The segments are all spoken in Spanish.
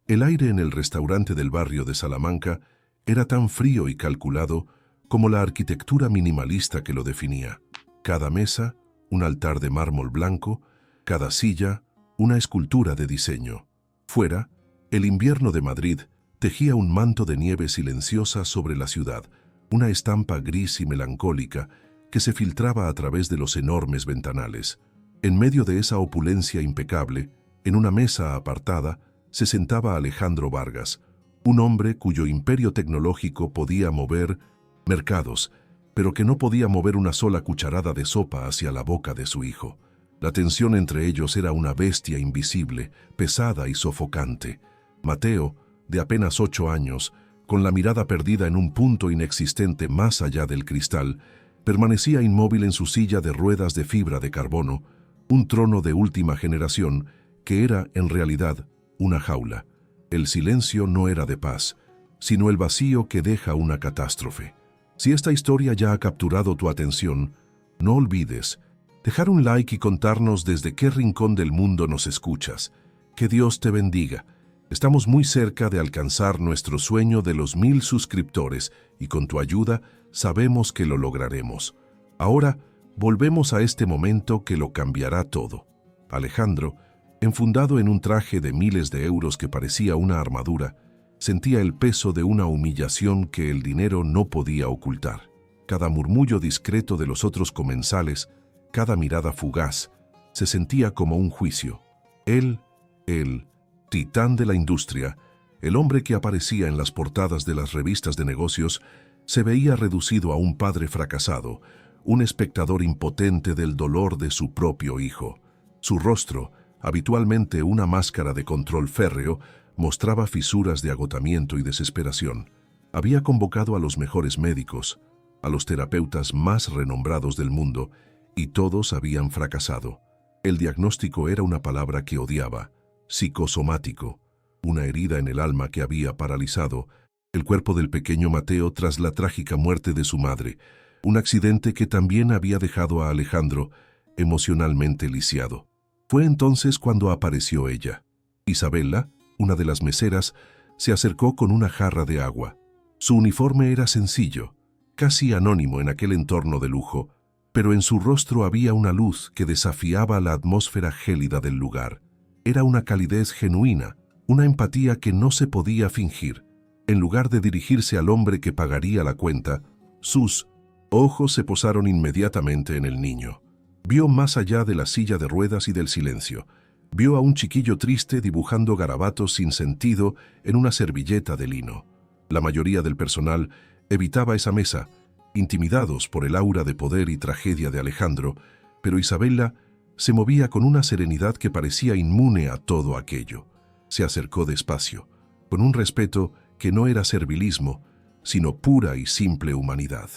El aire en el restaurante del barrio de Salamanca era tan frío y calculado como la arquitectura minimalista que lo definía. Cada mesa, un altar de mármol blanco, cada silla, una escultura de diseño. Fuera, el invierno de Madrid tejía un manto de nieve silenciosa sobre la ciudad, una estampa gris y melancólica que se filtraba a través de los enormes ventanales. En medio de esa opulencia impecable, en una mesa apartada, se sentaba Alejandro Vargas, un hombre cuyo imperio tecnológico podía mover mercados, pero que no podía mover una sola cucharada de sopa hacia la boca de su hijo. La tensión entre ellos era una bestia invisible, pesada y sofocante. Mateo, de apenas 8 años, con la mirada perdida en un punto inexistente más allá del cristal, permanecía inmóvil en su silla de ruedas de fibra de carbono, un trono de última generación que era, en realidad, una jaula. El silencio no era de paz, sino el vacío que deja una catástrofe. Si esta historia ya ha capturado tu atención, no olvides dejar un like y contarnos desde qué rincón del mundo nos escuchas. Que Dios te bendiga. Estamos muy cerca de alcanzar nuestro sueño de los 1000 suscriptores y con tu ayuda sabemos que lo lograremos. Ahora, volvemos a este momento que lo cambiará todo. Alejandro, enfundado en un traje de miles de euros que parecía una armadura, sentía el peso de una humillación que el dinero no podía ocultar. Cada murmullo discreto de los otros comensales, cada mirada fugaz, se sentía como un juicio. Él, el titán de la industria, el hombre que aparecía en las portadas de las revistas de negocios, se veía reducido a un padre fracasado, un espectador impotente del dolor de su propio hijo. Su rostro, habitualmente una máscara de control férreo, mostraba fisuras de agotamiento y desesperación. Había convocado a los mejores médicos, a los terapeutas más renombrados del mundo, y todos habían fracasado. El diagnóstico era una palabra que odiaba: psicosomático, una herida en el alma que había paralizado el cuerpo del pequeño Mateo tras la trágica muerte de su madre, un accidente que también había dejado a Alejandro emocionalmente lisiado. Fue entonces cuando apareció ella. Isabela, una de las meseras, se acercó con una jarra de agua. Su uniforme era sencillo, casi anónimo en aquel entorno de lujo, pero en su rostro había una luz que desafiaba la atmósfera gélida del lugar. Era una calidez genuina, una empatía que no se podía fingir. En lugar de dirigirse al hombre que pagaría la cuenta, sus ojos se posaron inmediatamente en el niño. Vio más allá de la silla de ruedas y del silencio. Vio a un chiquillo triste dibujando garabatos sin sentido en una servilleta de lino. La mayoría del personal evitaba esa mesa, intimidados por el aura de poder y tragedia de Alejandro, pero Isabela se movía con una serenidad que parecía inmune a todo aquello. Se acercó despacio, con un respeto que no era servilismo, sino pura y simple humanidad.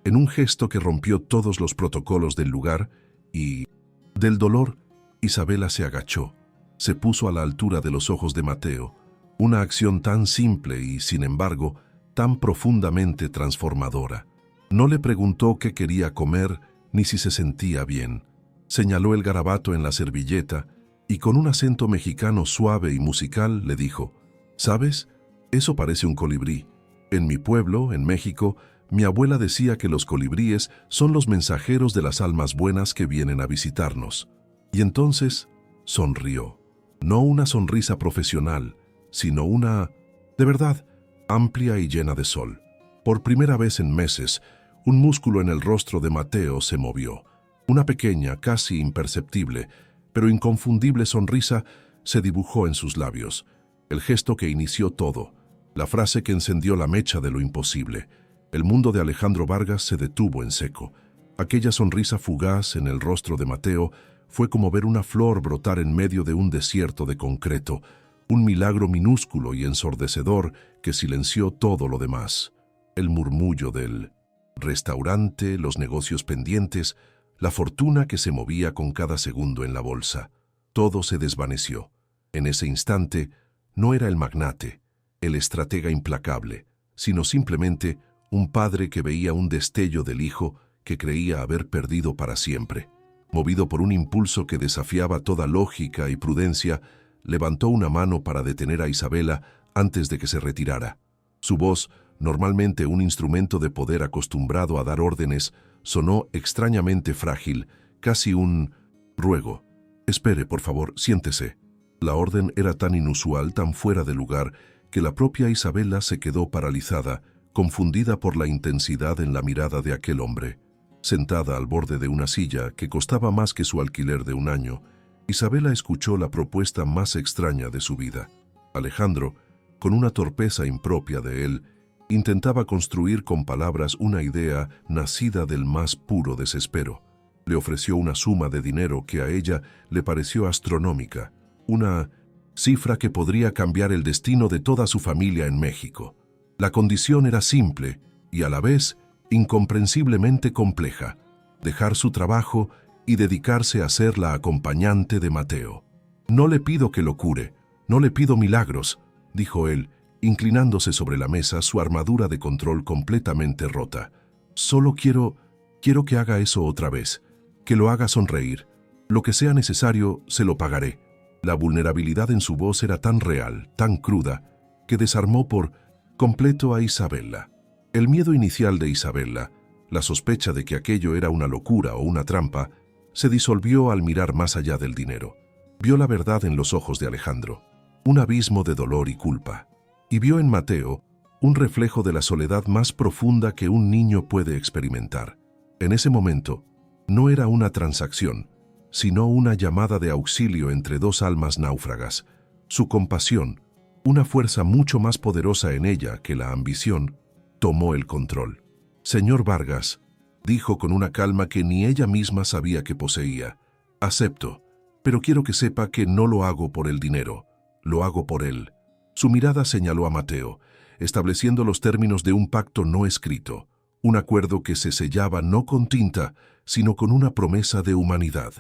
En un gesto que rompió todos los protocolos del lugar y del dolor, Isabela se agachó, se puso a la altura de los ojos de Mateo, una acción tan simple y, sin embargo, tan profundamente transformadora. No le preguntó qué quería comer ni si se sentía bien. Señaló el garabato en la servilleta y con un acento mexicano suave y musical le dijo: «¿Sabes? Eso parece un colibrí. En mi pueblo, en México, mi abuela decía que los colibríes son los mensajeros de las almas buenas que vienen a visitarnos». Y entonces sonrió. No una sonrisa profesional, sino una, de verdad, amplia y llena de sol. Por primera vez en meses, un músculo en el rostro de Mateo se movió. Una pequeña, casi imperceptible, pero inconfundible sonrisa se dibujó en sus labios. El gesto que inició todo, la frase que encendió la mecha de lo imposible. El mundo de Alejandro Vargas se detuvo en seco. Aquella sonrisa fugaz en el rostro de Mateo fue como ver una flor brotar en medio de un desierto de concreto, un milagro minúsculo y ensordecedor que silenció todo lo demás. El murmullo del restaurante, los negocios pendientes, la fortuna que se movía con cada segundo en la bolsa. Todo se desvaneció. En ese instante, no era el magnate, el estratega implacable, sino simplemente un padre que veía un destello del hijo que creía haber perdido para siempre. Movido por un impulso que desafiaba toda lógica y prudencia, levantó una mano para detener a Isabela antes de que se retirara. Su voz, normalmente un instrumento de poder acostumbrado a dar órdenes, sonó extrañamente frágil, casi un ruego. «Espere, por favor, siéntese». La orden era tan inusual, tan fuera de lugar, que la propia Isabela se quedó paralizada, confundida por la intensidad en la mirada de aquel hombre. Sentada al borde de una silla que costaba más que su alquiler de un año, Isabela escuchó la propuesta más extraña de su vida. Alejandro, con una torpeza impropia de él, intentaba construir con palabras una idea nacida del más puro desespero. Le ofreció una suma de dinero que a ella le pareció astronómica, una cifra que podría cambiar el destino de toda su familia en México. La condición era simple y a la vez incomprensiblemente compleja: dejar su trabajo y dedicarse a ser la acompañante de Mateo. «No le pido que lo cure, no le pido milagros», dijo él, inclinándose sobre la mesa, su armadura de control completamente rota. «Solo quiero que haga eso otra vez, que lo haga sonreír. Lo que sea necesario, se lo pagaré». La vulnerabilidad en su voz era tan real, tan cruda, que desarmó por completo a Isabela. El miedo inicial de Isabela, la sospecha de que aquello era una locura o una trampa, se disolvió al mirar más allá del dinero. Vio la verdad en los ojos de Alejandro, un abismo de dolor y culpa. Y vio en Mateo un reflejo de la soledad más profunda que un niño puede experimentar. En ese momento, no era una transacción, sino una llamada de auxilio entre dos almas náufragas. Su compasión, una fuerza mucho más poderosa en ella que la ambición, tomó el control. «Señor Vargas», dijo con una calma que ni ella misma sabía que poseía, «acepto, pero quiero que sepa que no lo hago por el dinero, lo hago por él». Su mirada señaló a Mateo, estableciendo los términos de un pacto no escrito, un acuerdo que se sellaba no con tinta, sino con una promesa de humanidad.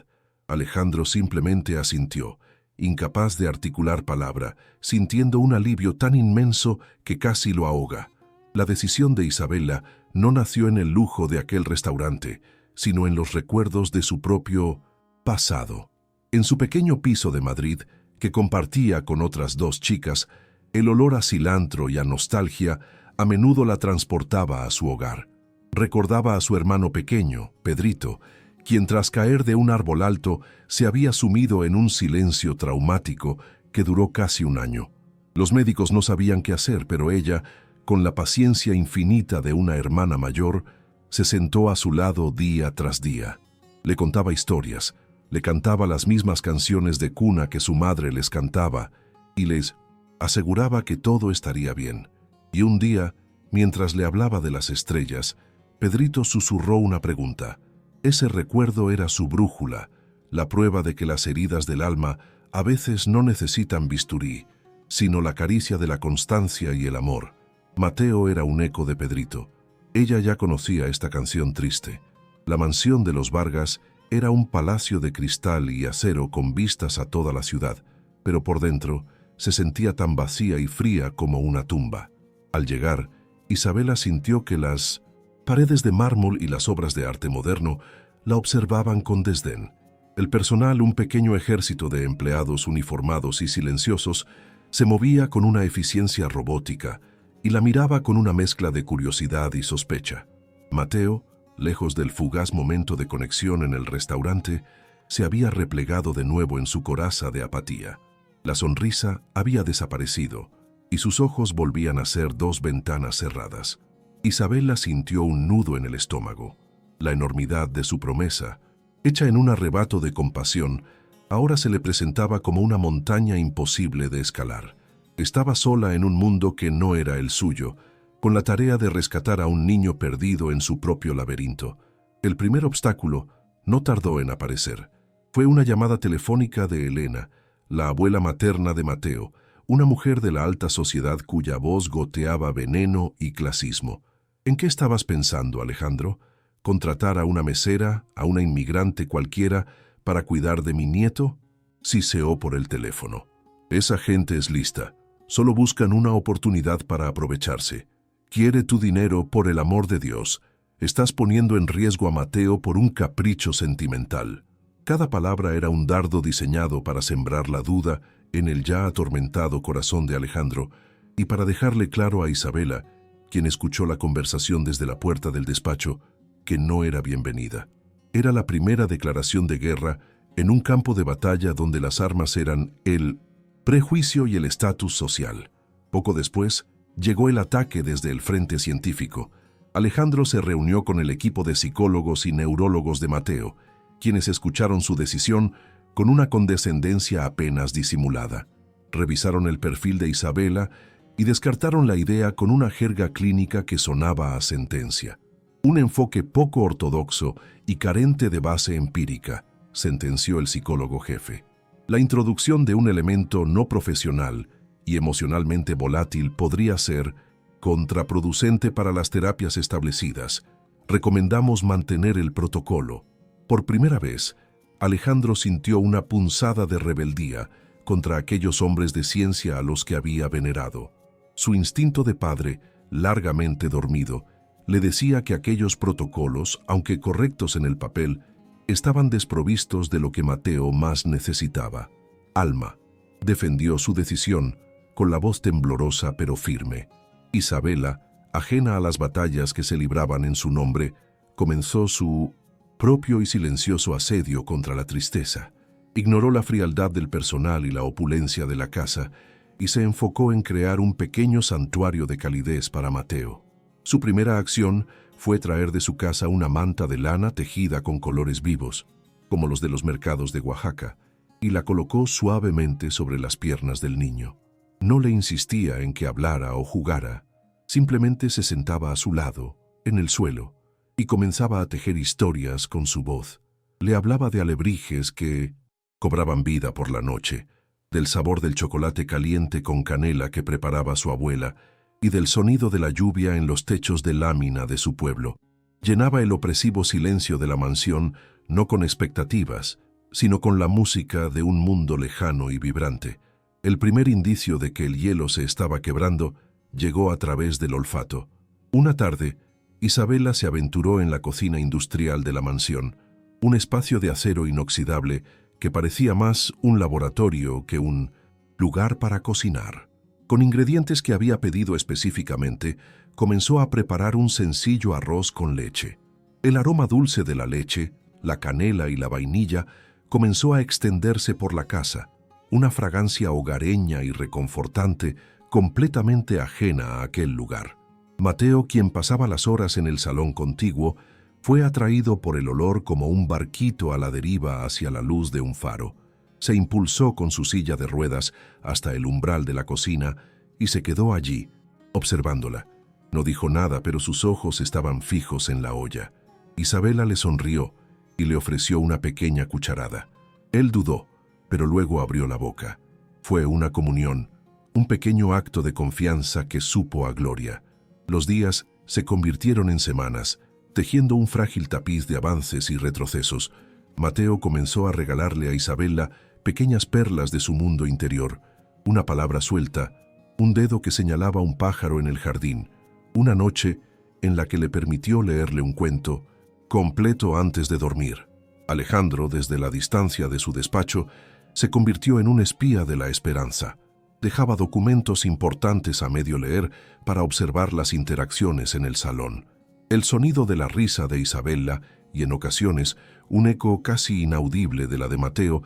Alejandro simplemente asintió, incapaz de articular palabra, sintiendo un alivio tan inmenso que casi lo ahoga. La decisión de Isabela no nació en el lujo de aquel restaurante, sino en los recuerdos de su propio pasado. En su pequeño piso de Madrid, que compartía con otras dos chicas, el olor a cilantro y a nostalgia a menudo la transportaba a su hogar. Recordaba a su hermano pequeño, Pedrito, quien tras caer de un árbol alto se había sumido en un silencio traumático que duró casi un año. Los médicos no sabían qué hacer, pero ella, con la paciencia infinita de una hermana mayor, se sentó a su lado día tras día. Le contaba historias, le cantaba las mismas canciones de cuna que su madre les cantaba y les aseguraba que todo estaría bien. Y un día, mientras le hablaba de las estrellas, Pedrito susurró una pregunta. Ese recuerdo era su brújula, la prueba de que las heridas del alma a veces no necesitan bisturí, sino la caricia de la constancia y el amor. Mateo era un eco de Pedrito. Ella ya conocía esta canción triste. La mansión de los Vargas era un palacio de cristal y acero con vistas a toda la ciudad, pero por dentro se sentía tan vacía y fría como una tumba. Al llegar, Isabela sintió que las paredes de mármol y las obras de arte moderno la observaban con desdén. El personal, un pequeño ejército de empleados uniformados y silenciosos, se movía con una eficiencia robótica y la miraba con una mezcla de curiosidad y sospecha. Mateo, lejos del fugaz momento de conexión en el restaurante, se había replegado de nuevo en su coraza de apatía. La sonrisa había desaparecido y sus ojos volvían a ser dos ventanas cerradas. Isabela sintió un nudo en el estómago. La enormidad de su promesa, hecha en un arrebato de compasión, ahora se le presentaba como una montaña imposible de escalar. Estaba sola en un mundo que no era el suyo, con la tarea de rescatar a un niño perdido en su propio laberinto. El primer obstáculo no tardó en aparecer. Fue una llamada telefónica de Elena, la abuela materna de Mateo, una mujer de la alta sociedad cuya voz goteaba veneno y clasismo. ¿En qué estabas pensando, Alejandro? ¿Contratar a una mesera, a una inmigrante cualquiera, para cuidar de mi nieto? Siseó por el teléfono. Esa gente es lista. Solo buscan una oportunidad para aprovecharse. Quiere tu dinero, por el amor de Dios. Estás poniendo en riesgo a Mateo por un capricho sentimental. Cada palabra era un dardo diseñado para sembrar la duda en el ya atormentado corazón de Alejandro, y para dejarle claro a Isabela, quien escuchó la conversación desde la puerta del despacho, que no era bienvenida. Era la primera declaración de guerra en un campo de batalla donde las armas eran el prejuicio y el estatus social. Poco después, llegó el ataque desde el frente científico. Alejandro se reunió con el equipo de psicólogos y neurólogos de Mateo, quienes escucharon su decisión con una condescendencia apenas disimulada. Revisaron el perfil de Isabela y descartaron la idea con una jerga clínica que sonaba a sentencia. Un enfoque poco ortodoxo y carente de base empírica, sentenció el psicólogo jefe. La introducción de un elemento no profesional y emocionalmente volátil podría ser contraproducente para las terapias establecidas. Recomendamos mantener el protocolo. Por primera vez, Alejandro sintió una punzada de rebeldía contra aquellos hombres de ciencia a los que había venerado. Su instinto de padre, largamente dormido, le decía que aquellos protocolos, aunque correctos en el papel, estaban desprovistos de lo que Mateo más necesitaba. Alma defendió su decisión con la voz temblorosa pero firme. Isabela, ajena a las batallas que se libraban en su nombre, comenzó su propio y silencioso asedio contra la tristeza. Ignoró la frialdad del personal y la opulencia de la casa y se enfocó en crear un pequeño santuario de calidez para Mateo. Su primera acción fue traer de su casa una manta de lana tejida con colores vivos, como los de los mercados de Oaxaca, y la colocó suavemente sobre las piernas del niño. No le insistía en que hablara o jugara, simplemente se sentaba a su lado, en el suelo, y comenzaba a tejer historias con su voz. Le hablaba de alebrijes que cobraban vida por la noche, del sabor del chocolate caliente con canela que preparaba su abuela y del sonido de la lluvia en los techos de lámina de su pueblo. Llenaba el opresivo silencio de la mansión no con expectativas, sino con la música de un mundo lejano y vibrante. El primer indicio de que el hielo se estaba quebrando llegó a través del olfato. Una tarde, Isabela se aventuró en la cocina industrial de la mansión, un espacio de acero inoxidable que parecía más un laboratorio que un lugar para cocinar. Con ingredientes que había pedido específicamente, comenzó a preparar un sencillo arroz con leche. El aroma dulce de la leche, la canela y la vainilla comenzó a extenderse por la casa, una fragancia hogareña y reconfortante, completamente ajena a aquel lugar. Mateo, quien pasaba las horas en el salón contiguo, fue atraído por el olor como un barquito a la deriva hacia la luz de un faro. Se impulsó con su silla de ruedas hasta el umbral de la cocina y se quedó allí, observándola. No dijo nada, pero sus ojos estaban fijos en la olla. Isabela le sonrió y le ofreció una pequeña cucharada. Él dudó, pero luego abrió la boca. Fue una comunión, un pequeño acto de confianza que supo a gloria. Los días se convirtieron en semanas, tejiendo un frágil tapiz de avances y retrocesos. Mateo comenzó a regalarle a Isabela pequeñas perlas de su mundo interior, una palabra suelta, un dedo que señalaba un pájaro en el jardín, una noche en la que le permitió leerle un cuento completo antes de dormir. Alejandro, desde la distancia de su despacho, se convirtió en un espía de la esperanza. Dejaba documentos importantes a medio leer para observar las interacciones en el salón. El sonido de la risa de Isabela y, en ocasiones, un eco casi inaudible de la de Mateo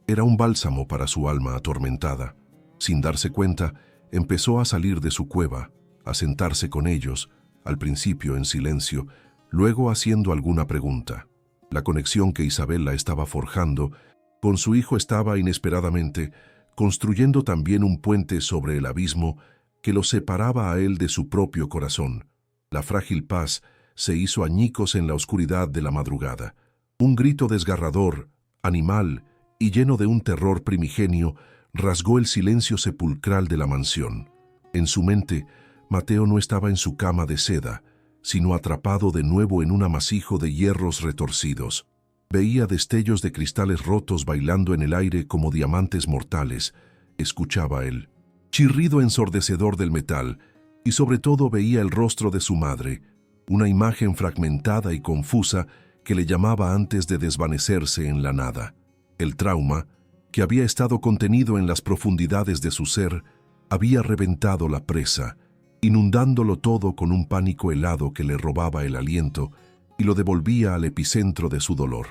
era un bálsamo para su alma atormentada. Sin darse cuenta, empezó a salir de su cueva, a sentarse con ellos, al principio en silencio, luego haciendo alguna pregunta. La conexión que Isabela estaba forjando con su hijo estaba inesperadamente construyendo también un puente sobre el abismo que lo separaba a él de su propio corazón. La frágil paz se hizo añicos en la oscuridad de la madrugada. Un grito desgarrador, animal y lleno de un terror primigenio rasgó el silencio sepulcral de la mansión. En su mente, Mateo no estaba en su cama de seda, sino atrapado de nuevo en un amasijo de hierros retorcidos. Veía destellos de cristales rotos bailando en el aire como diamantes mortales. Escuchaba el chirrido ensordecedor del metal y sobre todo veía el rostro de su madre, una imagen fragmentada y confusa que le llamaba antes de desvanecerse en la nada. El trauma, que había estado contenido en las profundidades de su ser, había reventado la presa, inundándolo todo con un pánico helado que le robaba el aliento y lo devolvía al epicentro de su dolor.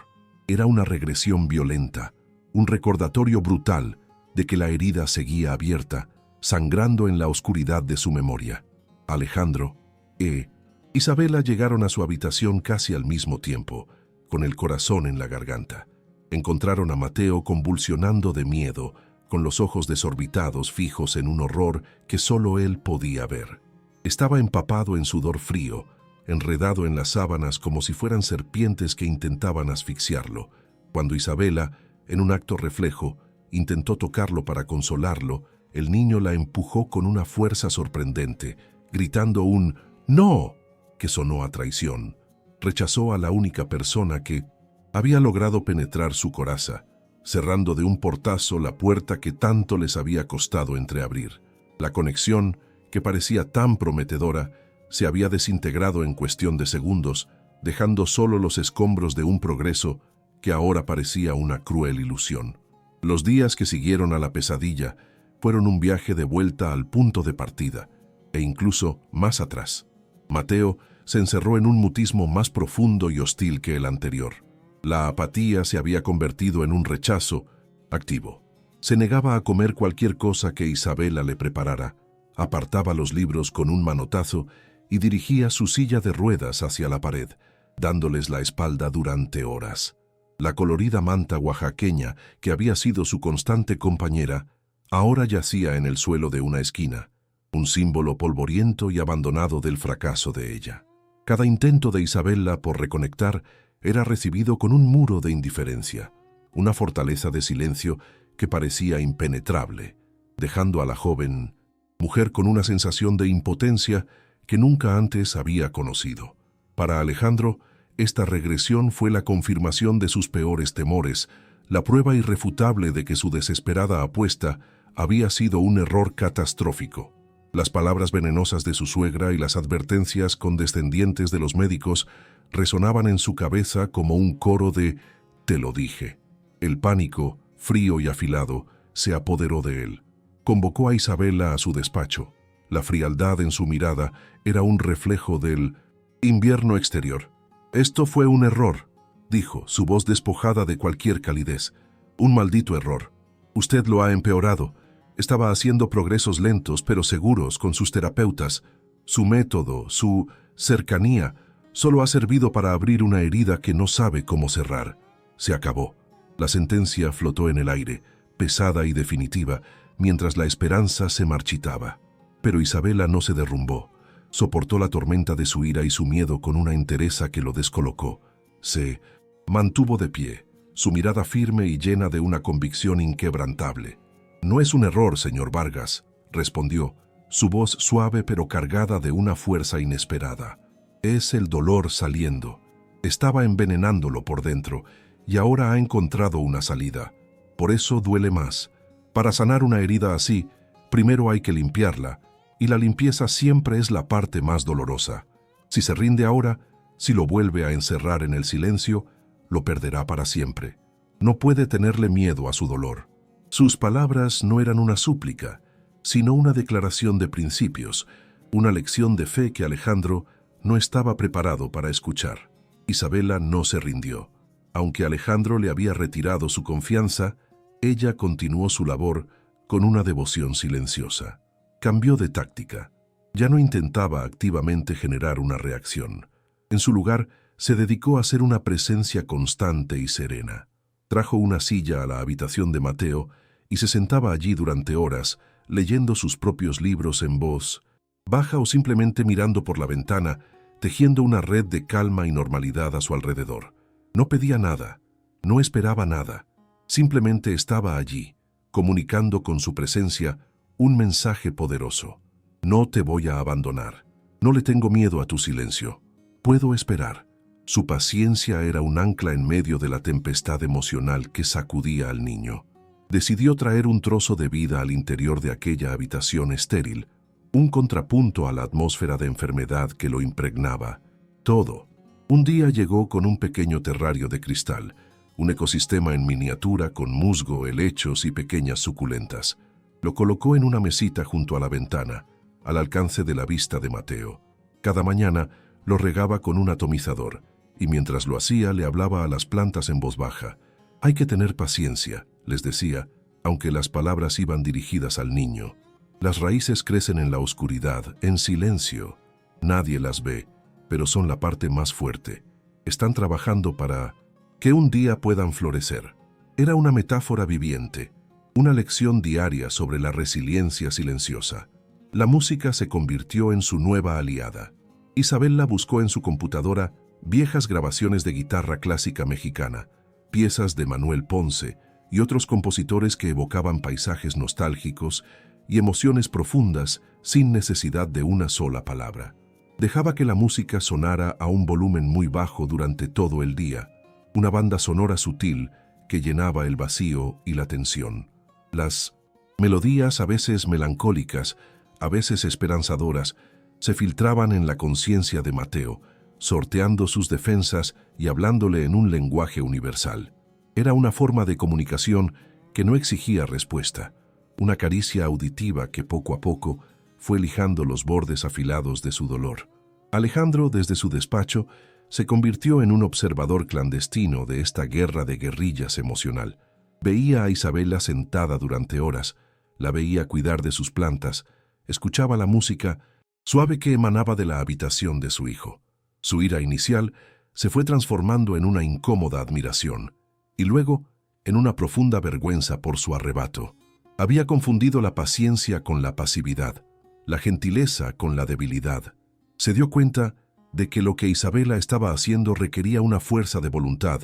Era una regresión violenta, un recordatorio brutal de que la herida seguía abierta, sangrando en la oscuridad de su memoria. Alejandro e Isabela llegaron a su habitación casi al mismo tiempo, con el corazón en la garganta. Encontraron a Mateo convulsionando de miedo, con los ojos desorbitados fijos en un horror que solo él podía ver. Estaba empapado en sudor frío, enredado en las sábanas como si fueran serpientes que intentaban asfixiarlo. Cuando Isabela, en un acto reflejo, intentó tocarlo para consolarlo, el niño la empujó con una fuerza sorprendente, gritando un «¡No!» que sonó a traición. Rechazó a la única persona que había logrado penetrar su coraza, cerrando de un portazo la puerta que tanto les había costado entreabrir. La conexión, que parecía tan prometedora, se había desintegrado en cuestión de segundos, dejando solo los escombros de un progreso que ahora parecía una cruel ilusión. Los días que siguieron a la pesadilla fueron un viaje de vuelta al punto de partida, e incluso más atrás. Mateo se encerró en un mutismo más profundo y hostil que el anterior. La apatía se había convertido en un rechazo activo. Se negaba a comer cualquier cosa que Isabela le preparara, apartaba los libros con un manotazo y dirigía su silla de ruedas hacia la pared, dándoles la espalda durante horas. La colorida manta oaxaqueña, que había sido su constante compañera, ahora yacía en el suelo de una esquina, un símbolo polvoriento y abandonado del fracaso de ella. Cada intento de Isabela por reconectar era recibido con un muro de indiferencia, una fortaleza de silencio que parecía impenetrable, dejando a la joven mujer con una sensación de impotencia que nunca antes había conocido. Para Alejandro, esta regresión fue la confirmación de sus peores temores, la prueba irrefutable de que su desesperada apuesta había sido un error catastrófico. Las palabras venenosas de su suegra y las advertencias condescendientes de los médicos resonaban en su cabeza como un coro de «te lo dije». El pánico, frío y afilado, se apoderó de él. Convocó a Isabela a su despacho. La frialdad en su mirada era un reflejo del invierno exterior. «Esto fue un error», dijo, su voz despojada de cualquier calidez. «Un maldito error. Usted lo ha empeorado. Estaba haciendo progresos lentos pero seguros con sus terapeutas. Su método, su cercanía, solo ha servido para abrir una herida que no sabe cómo cerrar. Se acabó». La sentencia flotó en el aire, pesada y definitiva, mientras la esperanza se marchitaba. Pero Isabela no se derrumbó. Soportó la tormenta de su ira y su miedo con una entereza que lo descolocó. Se mantuvo de pie, su mirada firme y llena de una convicción inquebrantable. «No es un error, señor Vargas», respondió, su voz suave pero cargada de una fuerza inesperada. «Es el dolor saliendo. Estaba envenenándolo por dentro y ahora ha encontrado una salida. Por eso duele más. Para sanar una herida así, primero hay que limpiarla, y la limpieza siempre es la parte más dolorosa. Si se rinde ahora, si lo vuelve a encerrar en el silencio, lo perderá para siempre. No puede tenerle miedo a su dolor». Sus palabras no eran una súplica, sino una declaración de principios, una lección de fe que Alejandro no estaba preparado para escuchar. Isabela no se rindió. Aunque Alejandro le había retirado su confianza, ella continuó su labor con una devoción silenciosa. Cambió de táctica. Ya no intentaba activamente generar una reacción. En su lugar, se dedicó a ser una presencia constante y serena. Trajo una silla a la habitación de Mateo y se sentaba allí durante horas, leyendo sus propios libros en voz baja o simplemente mirando por la ventana, tejiendo una red de calma y normalidad a su alrededor. No pedía nada, no esperaba nada, simplemente estaba allí, comunicando con su presencia un mensaje poderoso. «No te voy a abandonar. No le tengo miedo a tu silencio. Puedo esperar». Su paciencia era un ancla en medio de la tempestad emocional que sacudía al niño. Decidió traer un trozo de vida al interior de aquella habitación estéril, un contrapunto a la atmósfera de enfermedad que lo impregnaba. Todo. Un día llegó con un pequeño terrario de cristal, un ecosistema en miniatura con musgo, helechos y pequeñas suculentas. Lo colocó en una mesita junto a la ventana, al alcance de la vista de Mateo. Cada mañana lo regaba con un atomizador, y mientras lo hacía le hablaba a las plantas en voz baja. «Hay que tener paciencia», les decía, aunque las palabras iban dirigidas al niño. «Las raíces crecen en la oscuridad, en silencio. Nadie las ve, pero son la parte más fuerte. Están trabajando para que un día puedan florecer». Era una metáfora viviente, una lección diaria sobre la resiliencia silenciosa. La música se convirtió en su nueva aliada. Isabela buscó en su computadora viejas grabaciones de guitarra clásica mexicana, piezas de Manuel Ponce y otros compositores que evocaban paisajes nostálgicos y emociones profundas sin necesidad de una sola palabra. Dejaba que la música sonara a un volumen muy bajo durante todo el día, una banda sonora sutil que llenaba el vacío y la tensión. Las melodías, a veces melancólicas, a veces esperanzadoras, se filtraban en la conciencia de Mateo, sorteando sus defensas y hablándole en un lenguaje universal. Era una forma de comunicación que no exigía respuesta, una caricia auditiva que poco a poco fue lijando los bordes afilados de su dolor. Alejandro, desde su despacho, se convirtió en un observador clandestino de esta guerra de guerrillas emocional. Veía a Isabela sentada durante horas, la veía cuidar de sus plantas, escuchaba la música suave que emanaba de la habitación de su hijo. Su ira inicial se fue transformando en una incómoda admiración, y luego en una profunda vergüenza por su arrebato. Había confundido la paciencia con la pasividad, la gentileza con la debilidad. Se dio cuenta de que lo que Isabela estaba haciendo requería una fuerza de voluntad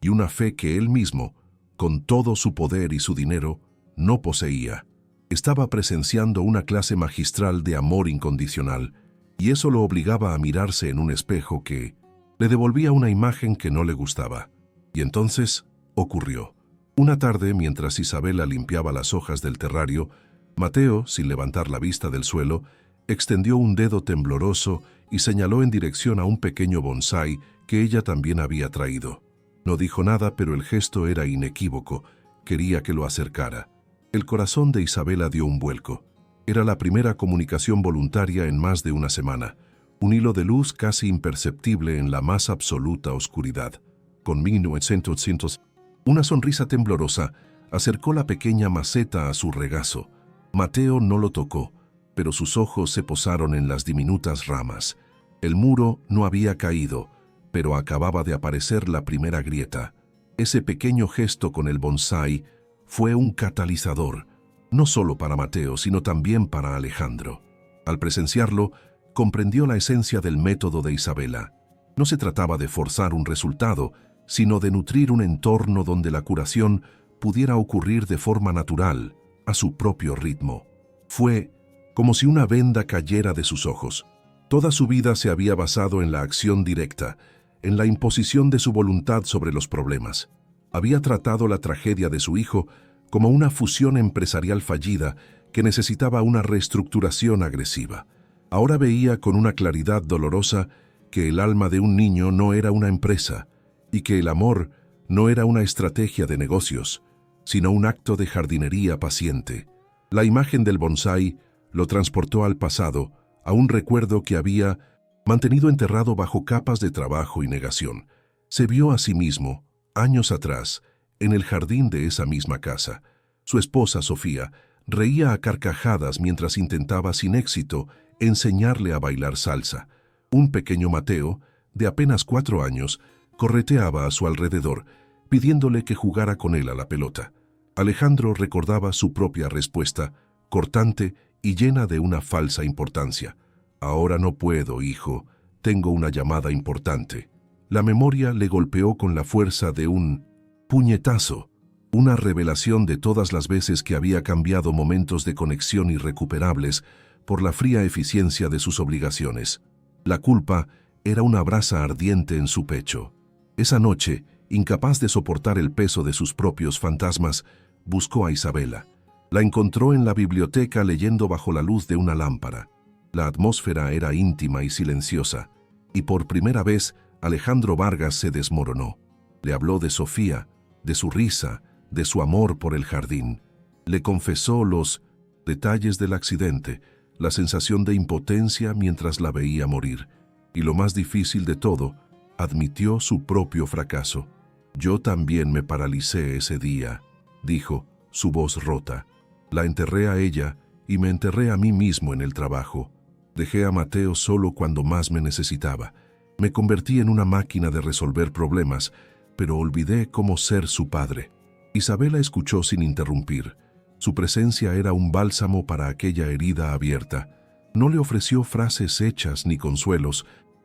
y una fe que él mismo, con todo su poder y su dinero, no poseía. Estaba presenciando una clase magistral de amor incondicional, y eso lo obligaba a mirarse en un espejo que le devolvía una imagen que no le gustaba. Y entonces ocurrió. Una tarde, mientras Isabela limpiaba las hojas del terrario, Mateo, sin levantar la vista del suelo, extendió un dedo tembloroso y señaló en dirección a un pequeño bonsái que ella también había traído. No dijo nada, pero el gesto era inequívoco. Quería que lo acercara. El corazón de Isabela dio un vuelco. Era la primera comunicación voluntaria en más de una semana, un hilo de luz casi imperceptible en la más absoluta oscuridad. Con 1900, una sonrisa temblorosa acercó la pequeña maceta a su regazo. Mateo no lo tocó, pero sus ojos se posaron en las diminutas ramas. El muro no había caído, pero acababa de aparecer la primera grieta. Ese pequeño gesto con el bonsái fue un catalizador, no solo para Mateo, sino también para Alejandro. Al presenciarlo, comprendió la esencia del método de Isabela. No se trataba de forzar un resultado, sino de nutrir un entorno donde la curación pudiera ocurrir de forma natural, a su propio ritmo. Fue como si una venda cayera de sus ojos. Toda su vida se había basado en la acción directa, en la imposición de su voluntad sobre los problemas. Había tratado la tragedia de su hijo como una fusión empresarial fallida que necesitaba una reestructuración agresiva. Ahora veía con una claridad dolorosa que el alma de un niño no era una empresa y que el amor no era una estrategia de negocios, sino un acto de jardinería paciente. La imagen del bonsái lo transportó al pasado, a un recuerdo que había mantenido enterrado bajo capas de trabajo y negación. Se vio a sí mismo, años atrás, en el jardín de esa misma casa. Su esposa, Sofía, reía a carcajadas mientras intentaba sin éxito enseñarle a bailar salsa. Un pequeño Mateo, de apenas 4 años, correteaba a su alrededor, pidiéndole que jugara con él a la pelota. Alejandro recordaba su propia respuesta, cortante y llena de una falsa importancia. «Ahora no puedo, hijo, tengo una llamada importante». La memoria le golpeó con la fuerza de un puñetazo, una revelación de todas las veces que había cambiado momentos de conexión irrecuperables por la fría eficiencia de sus obligaciones. La culpa era una brasa ardiente en su pecho. Esa noche, incapaz de soportar el peso de sus propios fantasmas, buscó a Isabela. La encontró en la biblioteca leyendo bajo la luz de una lámpara. La atmósfera era íntima y silenciosa, y por primera vez Alejandro Vargas se desmoronó. Le habló de Sofía, de su risa, de su amor por el jardín. Le confesó los detalles del accidente, la sensación de impotencia mientras la veía morir, y lo más difícil de todo, admitió su propio fracaso. «Yo también me paralicé ese día», dijo, su voz rota. «La enterré a ella y me enterré a mí mismo en el trabajo. Dejé a Mateo solo cuando más me necesitaba. Me convertí en una máquina de resolver problemas, pero olvidé cómo ser su padre». Isabela escuchó sin interrumpir. Su presencia era un bálsamo para aquella herida abierta. No le ofreció frases hechas ni consuelos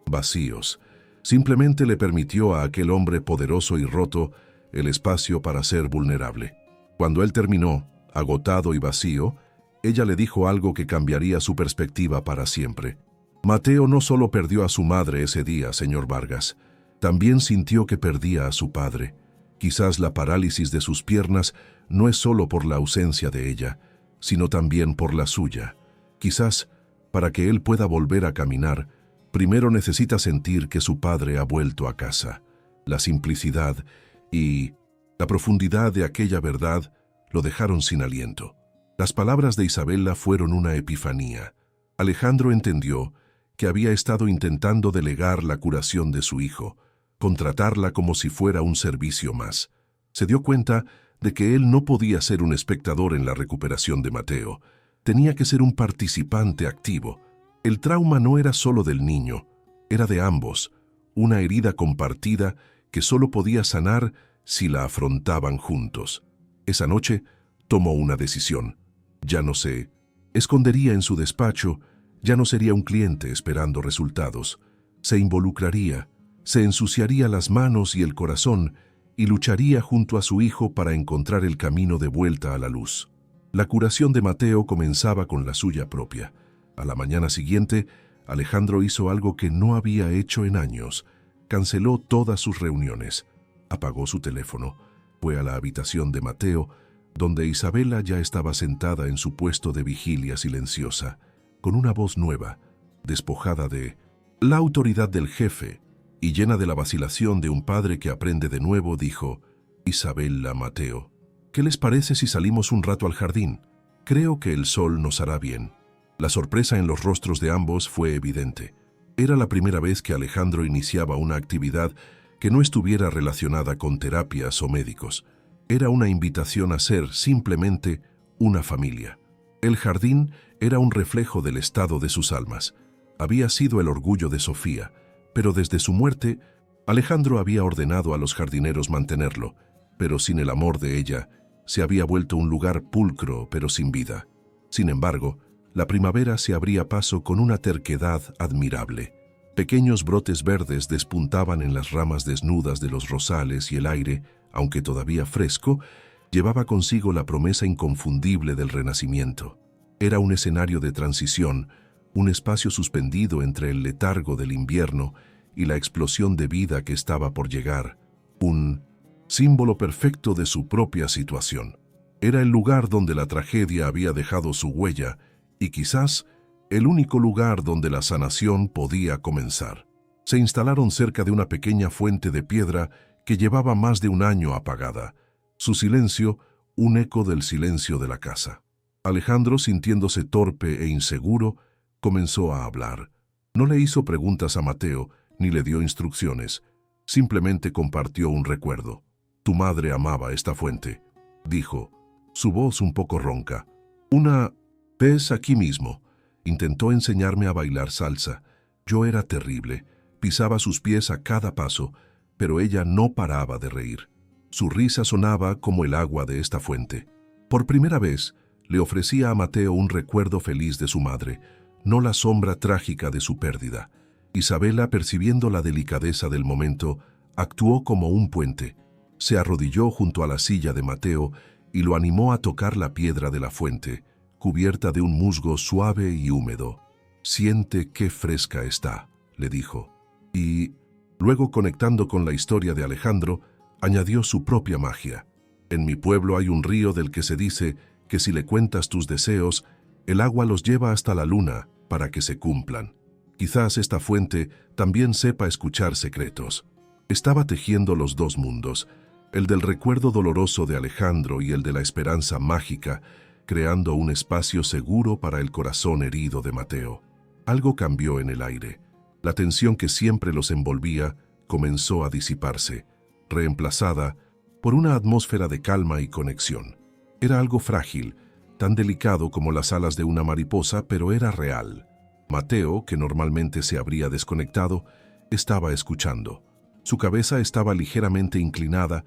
vacíos. Simplemente le permitió a aquel hombre poderoso y roto el espacio para ser vulnerable. Cuando él terminó, agotado y vacío, ella le dijo algo que cambiaría su perspectiva para siempre. «Mateo no solo perdió a su madre ese día, señor Vargas, también sintió que perdía a su padre. Quizás la parálisis de sus piernas no es solo por la ausencia de ella, sino también por la suya. Quizás, para que él pueda volver a caminar, primero necesita sentir que su padre ha vuelto a casa». La simplicidad y la profundidad de aquella verdad lo dejaron sin aliento. Las palabras de Isabela fueron una epifanía. Alejandro entendió que había estado intentando delegar la curación de su hijo, contratarla como si fuera un servicio más. Se dio cuenta de que él no podía ser un espectador en la recuperación de Mateo. Tenía que ser un participante activo. El trauma no era solo del niño, era de ambos, una herida compartida que solo podía sanar si la afrontaban juntos. Esa noche tomó una decisión. Ya no se escondería en su despacho, ya no sería un cliente esperando resultados. Se involucraría, se ensuciaría las manos y el corazón y lucharía junto a su hijo para encontrar el camino de vuelta a la luz. La curación de Mateo comenzaba con la suya propia. A la mañana siguiente, Alejandro hizo algo que no había hecho en años. Canceló todas sus reuniones. Apagó su teléfono. Fue a la habitación de Mateo, donde Isabela ya estaba sentada en su puesto de vigilia silenciosa, con una voz nueva, despojada de la autoridad del jefe y llena de la vacilación de un padre que aprende de nuevo, dijo: «Isabela, Mateo, ¿qué les parece si salimos un rato al jardín? Creo que el sol nos hará bien». La sorpresa en los rostros de ambos fue evidente. Era la primera vez que Alejandro iniciaba una actividad que no estuviera relacionada con terapias o médicos. Era una invitación a ser simplemente una familia. El jardín era un reflejo del estado de sus almas. Había sido el orgullo de Sofía, pero desde su muerte, Alejandro había ordenado a los jardineros mantenerlo, pero sin el amor de ella, se había vuelto un lugar pulcro pero sin vida. Sin embargo, la primavera se abría paso con una terquedad admirable. Pequeños brotes verdes despuntaban en las ramas desnudas de los rosales y el aire, aunque todavía fresco, llevaba consigo la promesa inconfundible del renacimiento. Era un escenario de transición, un espacio suspendido entre el letargo del invierno y la explosión de vida que estaba por llegar, un símbolo perfecto de su propia situación. Era el lugar donde la tragedia había dejado su huella y quizás el único lugar donde la sanación podía comenzar. Se instalaron cerca de una pequeña fuente de piedra que llevaba más de un año apagada. Su silencio, un eco del silencio de la casa. Alejandro, sintiéndose torpe e inseguro, comenzó a hablar. No le hizo preguntas a Mateo, ni le dio instrucciones. Simplemente compartió un recuerdo. «Tu madre amaba esta fuente», dijo, su voz un poco ronca. «Una vez aquí mismo, intentó enseñarme a bailar salsa. Yo era terrible, pisaba sus pies a cada paso, pero ella no paraba de reír. Su risa sonaba como el agua de esta fuente. Por primera vez, le ofrecía a Mateo un recuerdo feliz de su madre, no la sombra trágica de su pérdida. Isabela, percibiendo la delicadeza del momento, actuó como un puente. Se arrodilló junto a la silla de Mateo y lo animó a tocar la piedra de la fuente, cubierta de un musgo suave y húmedo. «Siente qué fresca está», le dijo. Y, luego conectando con la historia de Alejandro, añadió su propia magia. «En mi pueblo hay un río del que se dice que si le cuentas tus deseos, el agua los lleva hasta la luna para que se cumplan. Quizás esta fuente también sepa escuchar secretos». Estaba tejiendo los dos mundos, el del recuerdo doloroso de Alejandro y el de la esperanza mágica, creando un espacio seguro para el corazón herido de Mateo. Algo cambió en el aire. La tensión que siempre los envolvía comenzó a disiparse, reemplazada por una atmósfera de calma y conexión. Era algo frágil, tan delicado como las alas de una mariposa, pero era real. Mateo, que normalmente se habría desconectado, estaba escuchando. Su cabeza estaba ligeramente inclinada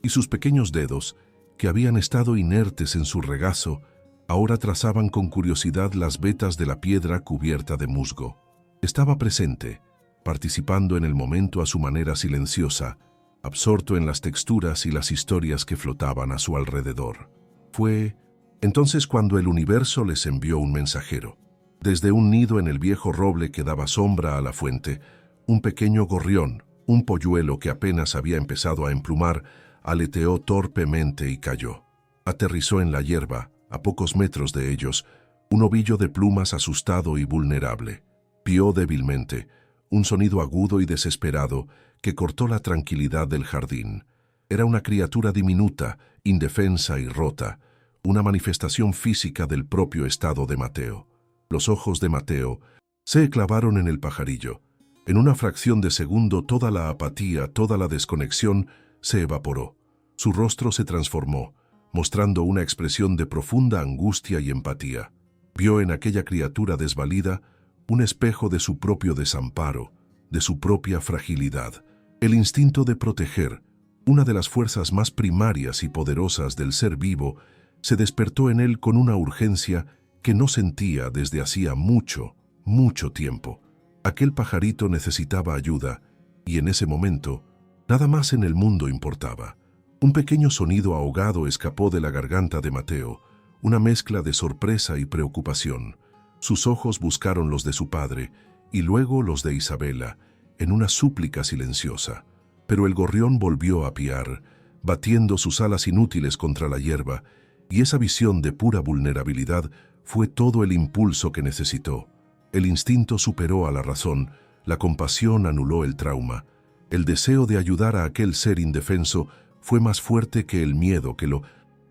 y sus pequeños dedos, que habían estado inertes en su regazo, ahora trazaban con curiosidad las vetas de la piedra cubierta de musgo. Estaba presente, participando en el momento a su manera silenciosa, absorto en las texturas y las historias que flotaban a su alrededor. Fue entonces cuando el universo les envió un mensajero. Desde un nido en el viejo roble que daba sombra a la fuente, un pequeño gorrión, un polluelo que apenas había empezado a emplumar, aleteó torpemente y cayó. Aterrizó en la hierba, a pocos metros de ellos, un ovillo de plumas asustado y vulnerable. Pió débilmente, un sonido agudo y desesperado que cortó la tranquilidad del jardín. Era una criatura diminuta, indefensa y rota, una manifestación física del propio estado de Mateo. Los ojos de Mateo se clavaron en el pajarillo. En una fracción de segundo toda la apatía, toda la desconexión se evaporó. Su rostro se transformó, mostrando una expresión de profunda angustia y empatía. Vio en aquella criatura desvalida un espejo de su propio desamparo, de su propia fragilidad. El instinto de proteger, una de las fuerzas más primarias y poderosas del ser vivo, se despertó en él con una urgencia que no sentía desde hacía mucho, mucho tiempo. Aquel pajarito necesitaba ayuda, y en ese momento, nada más en el mundo importaba. Un pequeño sonido ahogado escapó de la garganta de Mateo, una mezcla de sorpresa y preocupación. Sus ojos buscaron los de su padre, y luego los de Isabela, en una súplica silenciosa. Pero el gorrión volvió a piar, batiendo sus alas inútiles contra la hierba, y esa visión de pura vulnerabilidad fue todo el impulso que necesitó. El instinto superó a la razón, la compasión anuló el trauma. El deseo de ayudar a aquel ser indefenso fue más fuerte que el miedo que lo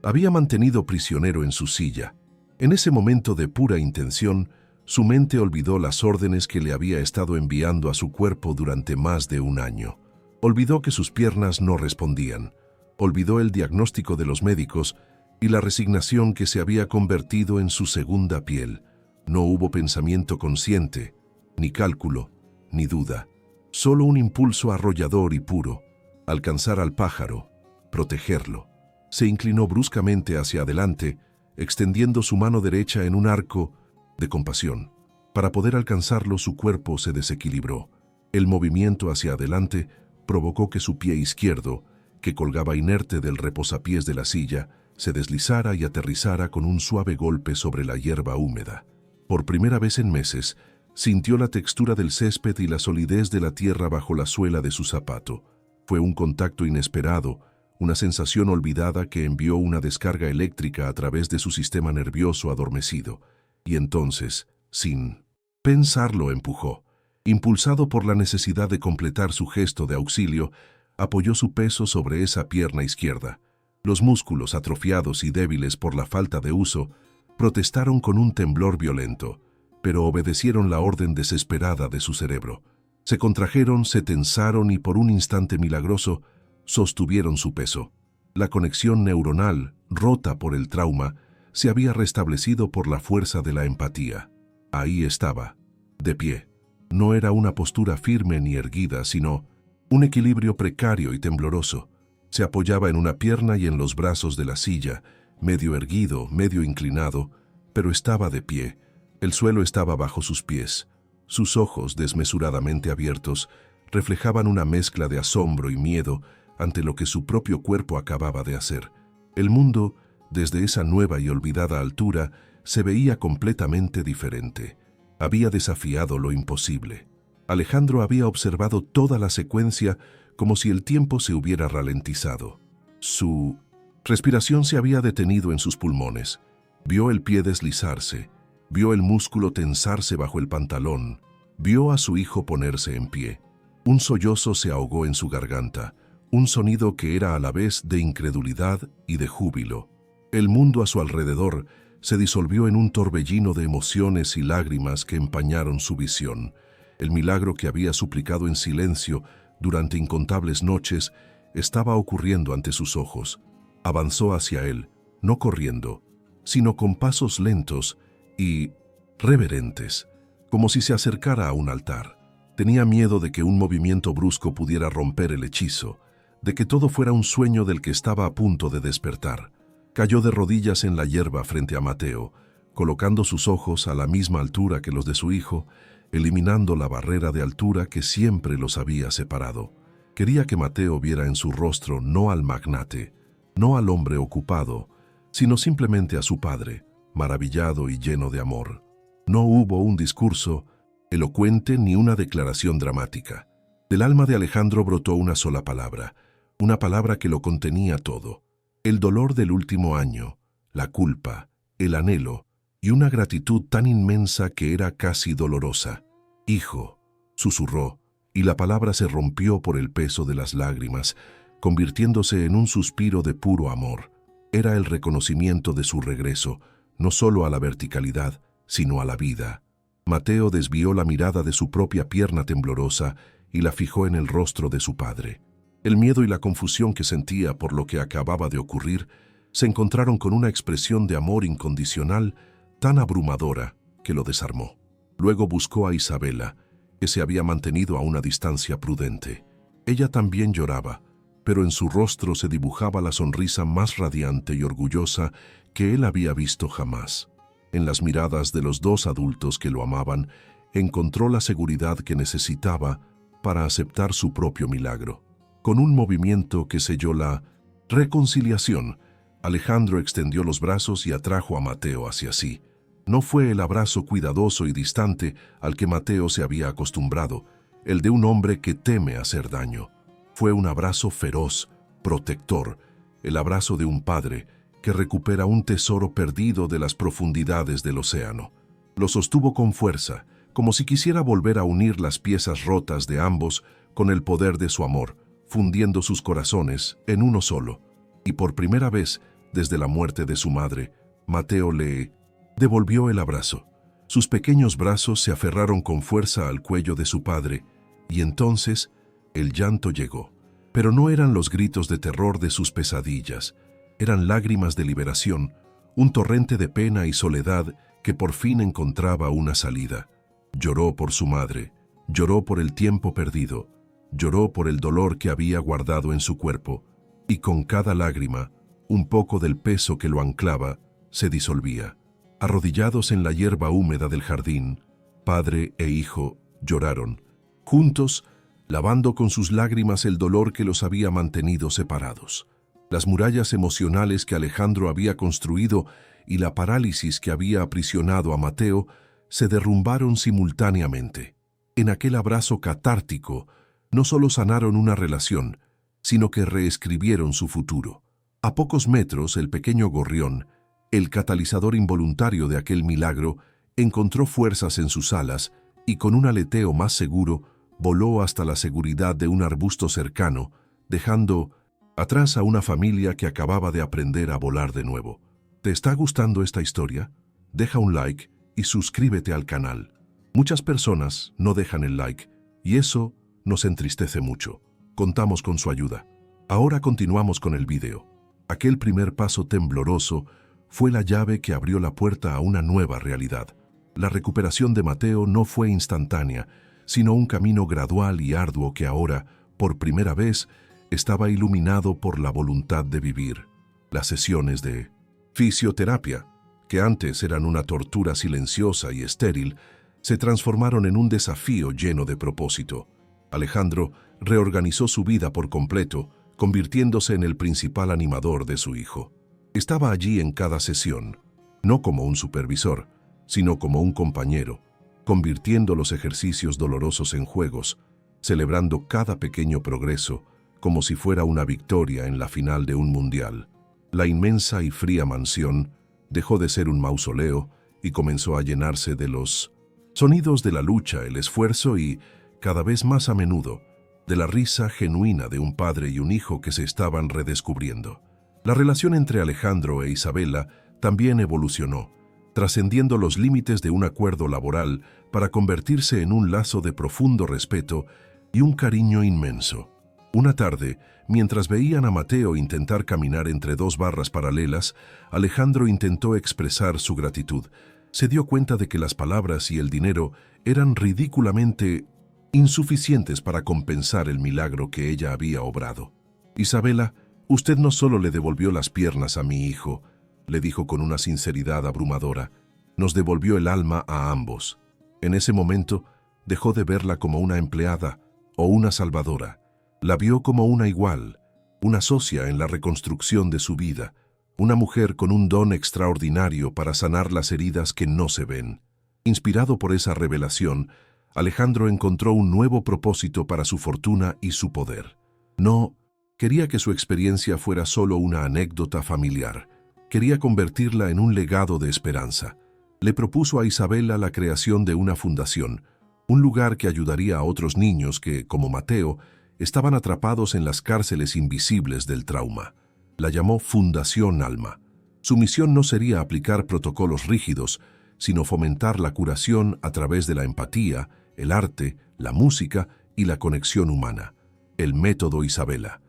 había mantenido prisionero en su silla. En ese momento de pura intención, su mente olvidó las órdenes que le había estado enviando a su cuerpo durante más de un año. Olvidó que sus piernas no respondían. Olvidó el diagnóstico de los médicos y la resignación que se había convertido en su segunda piel. No hubo pensamiento consciente, ni cálculo, ni duda. Solo un impulso arrollador y puro. Alcanzar al pájaro, protegerlo. Se inclinó bruscamente hacia adelante, extendiendo su mano derecha en un arco de compasión. Para poder alcanzarlo, su cuerpo se desequilibró. El movimiento hacia adelante provocó que su pie izquierdo, que colgaba inerte del reposapiés de la silla, se deslizara y aterrizara con un suave golpe sobre la hierba húmeda. Por primera vez en meses, sintió la textura del césped y la solidez de la tierra bajo la suela de su zapato. Fue un contacto inesperado, una sensación olvidada que envió una descarga eléctrica a través de su sistema nervioso adormecido. Y entonces, sin pensarlo, empujó. Impulsado por la necesidad de completar su gesto de auxilio, apoyó su peso sobre esa pierna izquierda. Los músculos, atrofiados y débiles por la falta de uso, protestaron con un temblor violento, pero obedecieron la orden desesperada de su cerebro. Se contrajeron, se tensaron y por un instante milagroso sostuvieron su peso. La conexión neuronal, rota por el trauma, se había restablecido por la fuerza de la empatía. Ahí estaba, de pie. No era una postura firme ni erguida, sino un equilibrio precario y tembloroso. Se apoyaba en una pierna y en los brazos de la silla, medio erguido, medio inclinado, pero estaba de pie. El suelo estaba bajo sus pies. Sus ojos, desmesuradamente abiertos, reflejaban una mezcla de asombro y miedo ante lo que su propio cuerpo acababa de hacer. El mundo, desde esa nueva y olvidada altura, se veía completamente diferente. Había desafiado lo imposible. Alejandro había observado toda la secuencia como si el tiempo se hubiera ralentizado. Su respiración se había detenido en sus pulmones. Vio el pie deslizarse, vio el músculo tensarse bajo el pantalón, vio a su hijo ponerse en pie. Un sollozo se ahogó en su garganta, un sonido que era a la vez de incredulidad y de júbilo. El mundo a su alrededor se disolvió en un torbellino de emociones y lágrimas que empañaron su visión. El milagro que había suplicado en silencio durante incontables noches estaba ocurriendo ante sus ojos. Avanzó hacia él, no corriendo, sino con pasos lentos y reverentes, como si se acercara a un altar. Tenía miedo de que un movimiento brusco pudiera romper el hechizo, de que todo fuera un sueño del que estaba a punto de despertar. Cayó de rodillas en la hierba frente a Mateo, colocando sus ojos a la misma altura que los de su hijo, eliminando la barrera de altura que siempre los había separado. Quería que Mateo viera en su rostro no al magnate, no al hombre ocupado, sino simplemente a su padre, maravillado y lleno de amor. No hubo un discurso elocuente ni una declaración dramática. Del alma de Alejandro brotó una sola palabra, una palabra que lo contenía todo. El dolor del último año, la culpa, el anhelo y una gratitud tan inmensa que era casi dolorosa. «Hijo», susurró, y la palabra se rompió por el peso de las lágrimas, convirtiéndose en un suspiro de puro amor. Era el reconocimiento de su regreso, no solo a la verticalidad, sino a la vida. Mateo desvió la mirada de su propia pierna temblorosa y la fijó en el rostro de su padre. El miedo y la confusión que sentía por lo que acababa de ocurrir se encontraron con una expresión de amor incondicional tan abrumadora que lo desarmó. Luego buscó a Isabela, que se había mantenido a una distancia prudente. Ella también lloraba, pero en su rostro se dibujaba la sonrisa más radiante y orgullosa que él había visto jamás. En las miradas de los dos adultos que lo amaban, encontró la seguridad que necesitaba para aceptar su propio milagro. Con un movimiento que selló la reconciliación, Alejandro extendió los brazos y atrajo a Mateo hacia sí. No fue el abrazo cuidadoso y distante al que Mateo se había acostumbrado, el de un hombre que teme hacer daño. Fue un abrazo feroz, protector, el abrazo de un padre que recupera un tesoro perdido de las profundidades del océano. Lo sostuvo con fuerza, como si quisiera volver a unir las piezas rotas de ambos con el poder de su amor, fundiendo sus corazones en uno solo. Y por primera vez, desde la muerte de su madre, Mateo le devolvió el abrazo. Sus pequeños brazos se aferraron con fuerza al cuello de su padre, y entonces el llanto llegó. Pero no eran los gritos de terror de sus pesadillas, eran lágrimas de liberación, un torrente de pena y soledad que por fin encontraba una salida. Lloró por su madre, lloró por el tiempo perdido, lloró por el dolor que había guardado en su cuerpo, y con cada lágrima, un poco del peso que lo anclaba se disolvía. Arrodillados en la hierba húmeda del jardín, padre e hijo lloraron, juntos, lavando con sus lágrimas el dolor que los había mantenido separados. Las murallas emocionales que Alejandro había construido y la parálisis que había aprisionado a Mateo se derrumbaron simultáneamente. En aquel abrazo catártico, no solo sanaron una relación, sino que reescribieron su futuro. A pocos metros, el pequeño gorrión, el catalizador involuntario de aquel milagro, encontró fuerzas en sus alas y con un aleteo más seguro voló hasta la seguridad de un arbusto cercano, dejando atrás a una familia que acababa de aprender a volar de nuevo. ¿Te está gustando esta historia? Deja un like y suscríbete al canal. Muchas personas no dejan el like y eso nos entristece mucho. Contamos con su ayuda. Ahora continuamos con el video. Aquel primer paso tembloroso fue la llave que abrió la puerta a una nueva realidad. La recuperación de Mateo no fue instantánea, sino un camino gradual y arduo que ahora, por primera vez, estaba iluminado por la voluntad de vivir. Las sesiones de fisioterapia, que antes eran una tortura silenciosa y estéril, se transformaron en un desafío lleno de propósito. Alejandro reorganizó su vida por completo, convirtiéndose en el principal animador de su hijo. Estaba allí en cada sesión, no como un supervisor, sino como un compañero, convirtiendo los ejercicios dolorosos en juegos, celebrando cada pequeño progreso como si fuera una victoria en la final de un mundial. La inmensa y fría mansión dejó de ser un mausoleo y comenzó a llenarse de los sonidos de la lucha, el esfuerzo y, cada vez más a menudo, de la risa genuina de un padre y un hijo que se estaban redescubriendo. La relación entre Alejandro e Isabela también evolucionó, trascendiendo los límites de un acuerdo laboral para convertirse en un lazo de profundo respeto y un cariño inmenso. Una tarde, mientras veían a Mateo intentar caminar entre dos barras paralelas, Alejandro intentó expresar su gratitud. Se dio cuenta de que las palabras y el dinero eran ridículamente insuficientes para compensar el milagro que ella había obrado. «Isabela, usted no solo le devolvió las piernas a mi hijo», le dijo con una sinceridad abrumadora, «nos devolvió el alma a ambos». En ese momento, dejó de verla como una empleada o una salvadora. La vio como una igual, una socia en la reconstrucción de su vida, una mujer con un don extraordinario para sanar las heridas que no se ven. Inspirado por esa revelación, Alejandro encontró un nuevo propósito para su fortuna y su poder. No quería que su experiencia fuera solo una anécdota familiar. Quería convertirla en un legado de esperanza. Le propuso a Isabela la creación de una fundación, un lugar que ayudaría a otros niños que, como Mateo, estaban atrapados en las cárceles invisibles del trauma. La llamó Fundación Alma. Su misión no sería aplicar protocolos rígidos, sino fomentar la curación a través de la empatía, el arte, la música y la conexión humana. El método Isabela.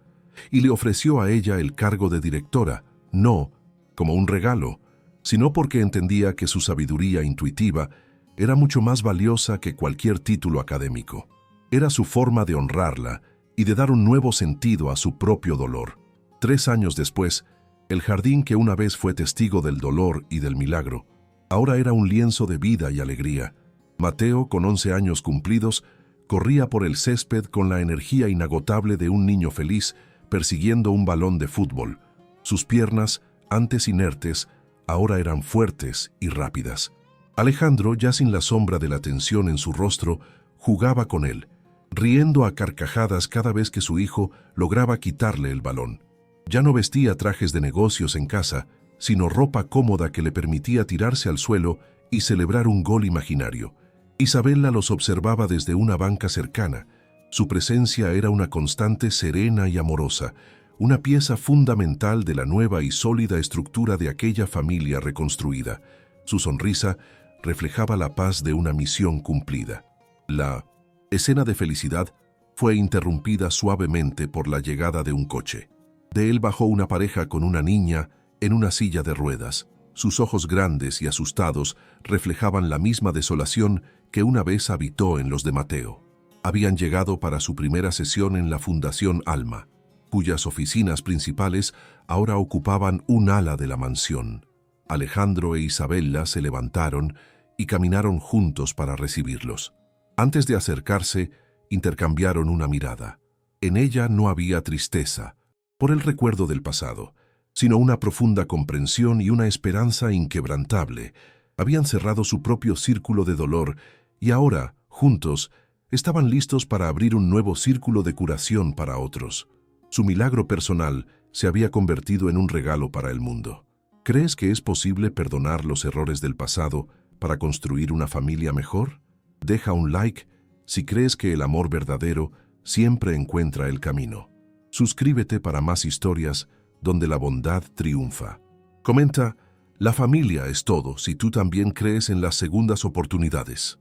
Y le ofreció a ella el cargo de directora, no como un regalo, sino porque entendía que su sabiduría intuitiva era mucho más valiosa que cualquier título académico. Era su forma de honrarla y de dar un nuevo sentido a su propio dolor. 3 años después, el jardín que una vez fue testigo del dolor y del milagro, ahora era un lienzo de vida y alegría. Mateo, con 11 años cumplidos, corría por el césped con la energía inagotable de un niño feliz persiguiendo un balón de fútbol. Sus piernas, antes inertes, ahora eran fuertes y rápidas. Alejandro, ya sin la sombra de la tensión en su rostro, jugaba con él, riendo a carcajadas cada vez que su hijo lograba quitarle el balón. Ya no vestía trajes de negocios en casa, sino ropa cómoda que le permitía tirarse al suelo y celebrar un gol imaginario. Isabela los observaba desde una banca cercana. Su presencia era una constante serena y amorosa, una pieza fundamental de la nueva y sólida estructura de aquella familia reconstruida. Su sonrisa reflejaba la paz de una misión cumplida. La escena de felicidad fue interrumpida suavemente por la llegada de un coche. De él bajó una pareja con una niña en una silla de ruedas. Sus ojos grandes y asustados reflejaban la misma desolación que una vez habitó en los de Mateo. Habían llegado para su primera sesión en la Fundación Alma, cuyas oficinas principales ahora ocupaban un ala de la mansión. Alejandro e Isabela se levantaron y caminaron juntos para recibirlos. Antes de acercarse, intercambiaron una mirada. En ella no había tristeza, por el recuerdo del pasado, sino una profunda comprensión y una esperanza inquebrantable. Habían cerrado su propio círculo de dolor y ahora, juntos, estaban listos para abrir un nuevo círculo de curación para otros. Su milagro personal se había convertido en un regalo para el mundo. ¿Crees que es posible perdonar los errores del pasado para construir una familia mejor? Deja un like si crees que el amor verdadero siempre encuentra el camino. Suscríbete para más historias donde la bondad triunfa. Comenta, la familia es todo si tú también crees en las segundas oportunidades.